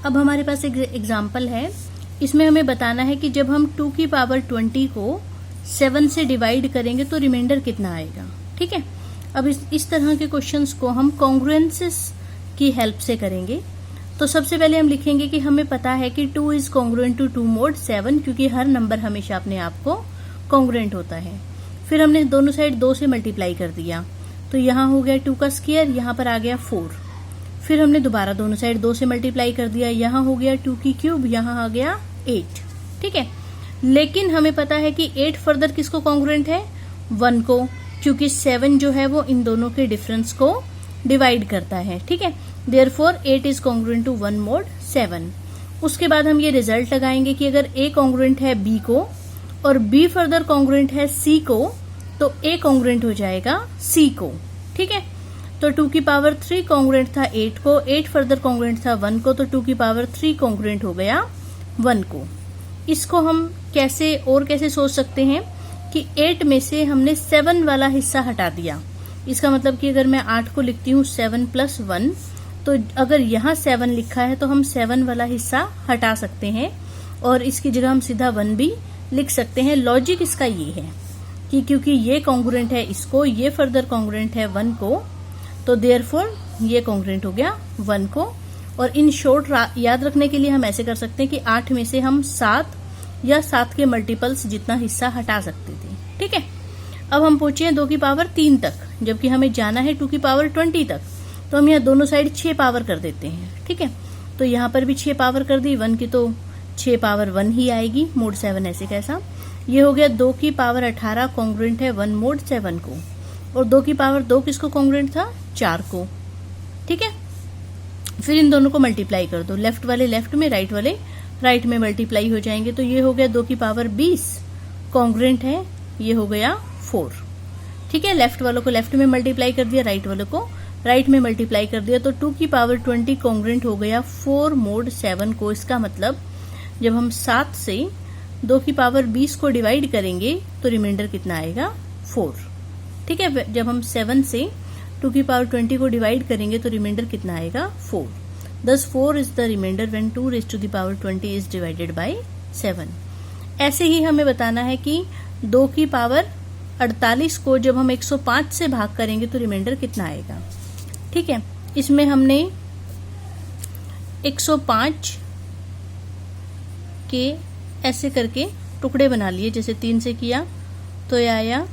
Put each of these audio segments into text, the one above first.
अब हमारे पास एक एग्जाम्पल है, इसमें हमें बताना है कि जब हम 2 की पावर 20 को 7 से डिवाइड करेंगे तो रिमाइंडर कितना आएगा। ठीक है, अब इस तरह के क्वेश्चंस को हम कॉन्ग्रुएंसेस की हेल्प से करेंगे। तो सबसे पहले हम लिखेंगे कि हमें पता है कि 2 इज कॉन्ग्रुएंट टू 2 mod 7, क्योंकि हर नंबर हमेशा अपने आप को कॉन्ग्रुएंट होता है। फिर हमने दोनों साइड 2 से मल्टीप्लाई कर दिया, तो यहाँ हो गया 2 का स्क्वायर, यहाँ पर आ गया 4। फिर हमने दोबारा दोनों साइड 2 से मल्टीप्लाई कर दिया, यहाँ हो गया 2 की क्यूब, यहाँ आ गया 8। ठीक है, लेकिन हमें पता है कि 8 फर्दर किसको कॉन्ग्रुएंट है, 1 को, क्योंकि 7 जो है वो इन दोनों के डिफरेंस को डिवाइड करता है। ठीक है, therefore 8 is congruent to 1 mod 7। उसके बाद हम ये रिजल्ट लगाएंगे कि अगर A कॉन्ग्रुएंट है B को और B फर्दर कॉन्ग्रुएंट है C को, तो A कॉन्ग्रुएंट हो जाएगा C को। ठीक है, तो 2 की पावर 3 कॉन्ग्रुएंट था 8 को, 8 फर्दर कॉन्ग्रुएंट था 1 को, तो 2 की पावर 3 कॉन्ग्रुएंट हो गया 1 को। इसको हम कैसे सोच सकते हैं कि 8 में से हमने 7 वाला हिस्सा हटा दिया। इसका मतलब कि अगर मैं 8 को लिखती हूँ 7 + 1, तो अगर यहाँ 7 लिखा है तो हम 7 वाला हिस्सा हटा सकते हैं और इसकी जगह हम सीधा 1 भी लिख सकते हैं। लॉजिक इसका ये है कि क्योंकि ये कॉन्ग्रुएंट है इसको, ये फर्दर कॉन्ग्रुएंट है 1 को, तो देयरफॉर ये कॉन्ग्रुएंट हो गया 1 को। और इन शॉर्ट याद रखने के लिए हम ऐसे कर सकते हैं कि 8 में से हम 7 या 7 के मल्टीपल्स जितना हिस्सा हटा सकते थे। ठीक है, अब हम पहुंचे हैं 2 की पावर 3 तक, जबकि हमें जाना है 2 की पावर 20 तक। तो हम यहाँ दोनों साइड 6 पावर कर देते हैं। ठीक है, तो यहाँ पर भी 6 पावर कर दी, 1 की तो 6 पावर 1 ही आएगी, mod 7 ऐसे कैसा। ये हो गया 2 की पावर 18 कॉन्ग्रुएंट है 1 mod 7 को, और 2 की पावर 2 किसको कॉन्ग्रुएंट था, 4 को। ठीक है, फिर इन दोनों को मल्टीप्लाई कर दो, लेफ्ट वाले लेफ्ट में, राइट वाले राइट में मल्टीप्लाई हो जाएंगे। तो ये हो गया 2 की पावर 20 कॉन्ग्रुएंट है, ये हो गया 4। ठीक है, लेफ्ट वालों को लेफ्ट में मल्टीप्लाई कर दिया, राइट वालों को राइट में मल्टीप्लाई कर दिया, तो 2 की पावर 20 कॉन्ग्रुएंट हो गया 4 mod 7 को। इसका मतलब जब हम 7 से 2 की पावर 20 को डिवाइड करेंगे तो रिमाइंडर कितना आएगा, 4। ठीक है, जब हम 7 से 2 की पावर 20 को डिवाइड करेंगे तो रिमाइंडर कितना आएगा, 4। Thus 4 is the remainder when 2 raised to the power 20 is divided by 7। ऐसे ही हमें बताना है कि 2 की पावर 48 को जब हम 105 से भाग करेंगे तो रिमाइंडर कितना आएगा। ठीक है, इसमें हमने 105 के ऐसे करके टुकड़े बना लिए, जैसे 3 से किया तो ये आया,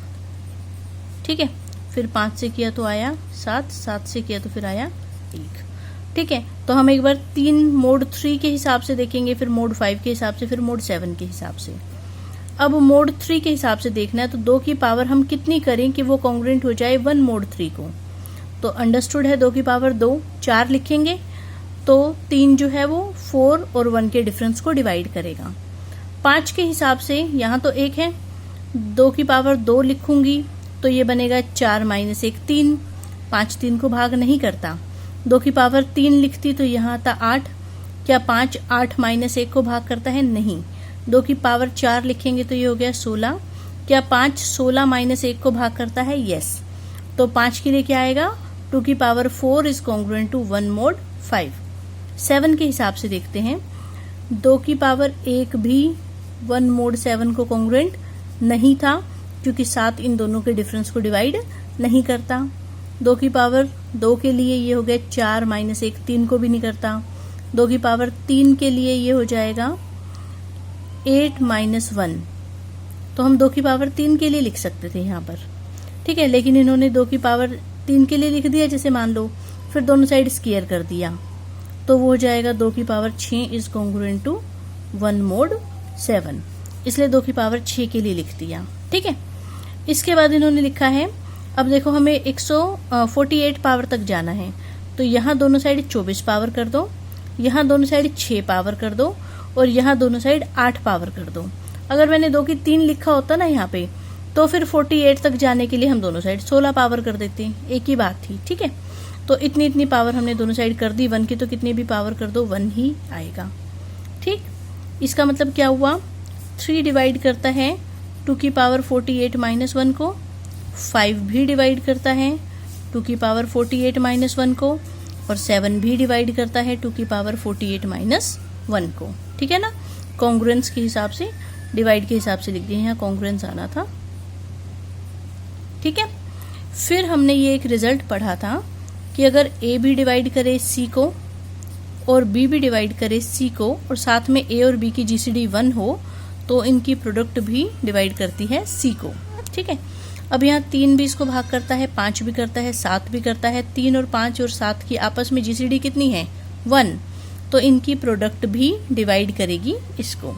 ठीक है, फिर 5 से किया तो आया 7, 7 से किया तो फिर आया 1। ठीक है, तो हम एक बार 3 mod 3 के हिसाब से देखेंगे, फिर mod 5 के हिसाब से, फिर mod 7 के हिसाब से। अब mod 3 के हिसाब से देखना है तो 2 की पावर हम कितनी करें कि वो कॉन्ग्रुएंट हो जाए 1 mod 3 को। तो अंडरस्टूड है 2 की पावर 2, 4 लिखेंगे तो 3 जो है वो 4 और 1 के डिफरेंस को डिवाइड करेगा। 5 के हिसाब से यहाँ तो 1 है, 2 की पावर 2 लिखूंगी तो ये बनेगा 4 - 1 3, 5 3 को भाग नहीं करता। 2 की पावर 3 लिखती तो यहाँ आता 8, क्या 5 8 - 1 को भाग करता है, नहीं। 2 की पावर 4 लिखेंगे तो ये हो गया 16, क्या 5 16 - 1 को भाग करता है, यस। तो 5 के लिए क्या आएगा, 2 की power 4 is congruent to 1 mod 5। 7 के हिसाब से देखते हैं, 2 की पावर 1 भी 1 mod 7 को कॉन्ग्रुएंट नहीं था, क्योंकि 7 इन दोनों के डिफरेंस को डिवाइड नहीं करता। 2 की पावर 2 के लिए ये हो गया 4 - 1 3 को भी नहीं करता। 2 की पावर 3 के लिए ये हो जाएगा 8 - 1, तो हम 2 की पावर 3 के लिए लिख सकते थे यहाँ पर। ठीक है, लेकिन इन्होंने 2 की पावर 3 के लिए लिख दिया, जैसे मान लो, फिर दोनों साइड स्क्वायर कर दिया, तो वो हो जाएगा 2 की power 6 is congruent to 1 mod 7, इसलिए 2 की पावर 6 के लिए लिख दिया। ठीक है, इसके बाद इन्होंने लिखा है, अब देखो हमें 148 पावर तक जाना है, तो यहाँ दोनों साइड 24 पावर कर दो, यहाँ दोनों साइड 6 पावर कर दो, और यहाँ दोनों साइड 8 पावर कर दो। अगर मैंने 2 की 3 लिखा होता ना यहाँ पे, तो फिर 48 तक जाने के लिए हम दोनों साइड 16 पावर कर देते, एक ही बात थी। ठीक है, तो इतनी पावर हमने दोनों साइड कर दी, 1 की तो कितनी भी पावर कर दो 1 ही आएगा। ठीक, इसका मतलब क्या हुआ, 3 डिवाइड करता है 2 की पावर 48 - 1 को, 5 भी डिवाइड करता है 2 की पावर 48 - 1 को, और 7 भी डिवाइड करता है 2 की पावर 48 माइनस 1 को, ठीक है ना। कॉन्ग्रुएंस के हिसाब से, डिवाइड के हिसाब से लिख दिए, यहाँ कॉन्ग्रुएंस आना था, ठीक है। फिर हमने ये एक रिजल्ट पढ़ा था कि अगर ए भी डिवाइड करे सी को और बी भी डिवाइड करे सी को और साथ में ए और बी की जीसीडी 1 हो तो इनकी प्रोडक्ट भी डिवाइड करती है सी को, ठीक है। अब यहाँ 3 भी इसको भाग करता है, 5 भी करता है, 7 भी करता है। 3 और 5 और 7 की आपस में जीसीडी कितनी है 1, तो इनकी प्रोडक्ट भी डिवाइड करेगी इसको,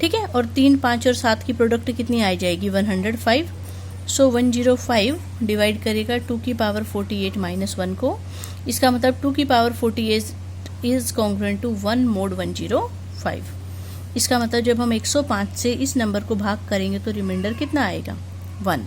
ठीक है। और 3, 5 और 7 की प्रोडक्ट कितनी आ जाएगी 105। सो 105 डिवाइड करेगा 2 की पावर 48 माइनस 1 को। इसका मतलब 2 की power 48 is congruent to 1 mod 105। इसका मतलब जब हम 105 से इस नंबर को भाग करेंगे तो रिमाइंडर कितना आएगा 1।